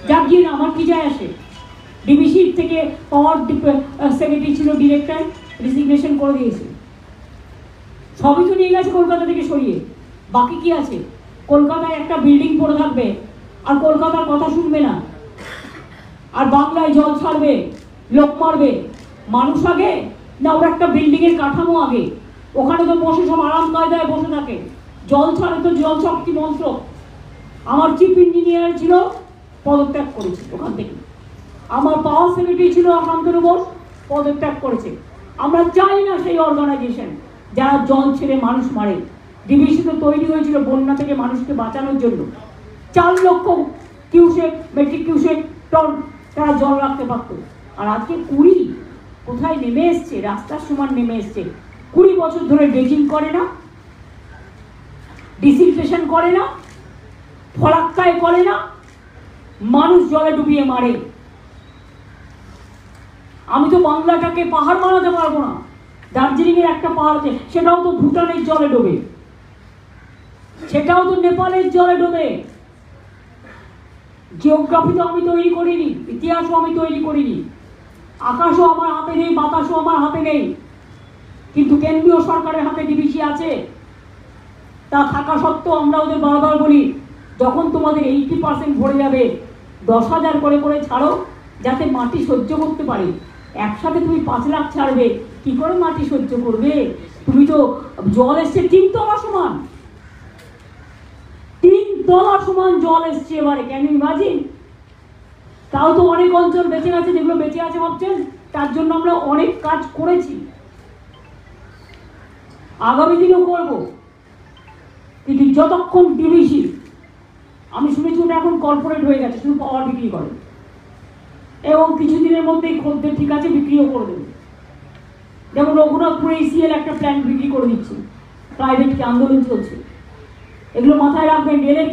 যাক গিয়ে আমার কি যায় আসে। ডিবিসির থেকে পাওয়ার সেক্রেটারি ছিল, ডিরেক্টর রিজিগনেশন করে দিয়েছে। সবই তো নিয়ে গেছে কলকাতা থেকে সরিয়ে। বাকি কি আছে? কলকাতায় একটা বিল্ডিং পড়ে থাকবে আর কলকাতার কথা শুনবে না, আর বাংলায় জল ছাড়বে, লোক মারবে। মানুষ আগে না ওর একটা বিল্ডিং এর কাঠামো আগে? ওখানে তো বসে সব আরাম কায়দায় বসে থাকে। জল ছাড়ে তো জল শক্তি মন্ত্র। আমার চিফ ইঞ্জিনিয়ার ছিল, পদত্যাগ করেছে ওখান থেকে। আমার পাওয়ার সেক্রেটারি ছিল শান্তনু বোস, পদত্যাগ করেছে। আমরা চাই না সেই অর্গানাইজেশন যারা জল ছেড়ে মানুষ মারে। ডিবিসি তো তৈরি হয়েছিল বন্যা থেকে মানুষকে বাঁচানোর জন্য। 4 লক্ষ কিউসেক, মেট্রিক কিউসেক টন তারা জল রাখতে পারত। আর আজকে 20 কোথায় নেমে এসছে? রাস্তার সমান নেমে এসছে। 20 বছর ধরে ড্রেজিং করে না, ডিসইনফেকশন করে না, ফলাক্কায় করে না, মানুষ জলে ডুবিয়ে মারে। আমি তো বাংলাটাকে পাহাড় বানাতে পারবো না। দার্জিলিং এর একটা পাহাড় আছে, সেটাও তো ভুটানের জলে ডোবে, সেটাও তো নেপালের জলে ডোবে। জিওগ্রাফি তো আমি তৈরি করিনি, ইতিহাসও আমি তৈরি করিনি। আকাশও আমার হাতে নেই, বাতাসও আমার হাতে নেই, কিন্তু কেন্দ্রীয় সরকারের হাতে ডিবিসি আছে। তা থাকা সত্ত্বেও আমরা ওদের বারবার বলি, যখন তোমাদের 80% ভরে যাবে 10,000 করে করে ছাড়ো, যাতে মাটি সহ্য করতে পারে। একসাথে তুমি 5 লাখ ছাড়বে, কি করে মাটি সহ্য করবে? তুমি তো জল এসছে 3 তলা সমান, 3 তলা সমান জল এসছে এবারে। Can you imagine? তাও তো অনেক অঞ্চল বেঁচে গেছে, যেগুলো বেঁচে আছে ভাবছেন তার জন্য আমরা অনেক কাজ করেছি, আগামী দিনেও করব। কিন্তু যতক্ষণ ডিবিসি, আমি শুনেছি ওটা এখন কর্পোরেট হয়ে গেছে, শুধু পাওয়ার বিক্রি করে, এবং কিছুদিনের মধ্যেই খদ্দের ঠিক আছে বিক্রিও করে দেবে। যেমন রঘুনাথপুরে ইসিএল একটা প্ল্যান্ট বিক্রি করে দিচ্ছে, প্রাইভেটকে আন্দোলন চলছে। এগুলো মাথায় রাখবেন। রেলের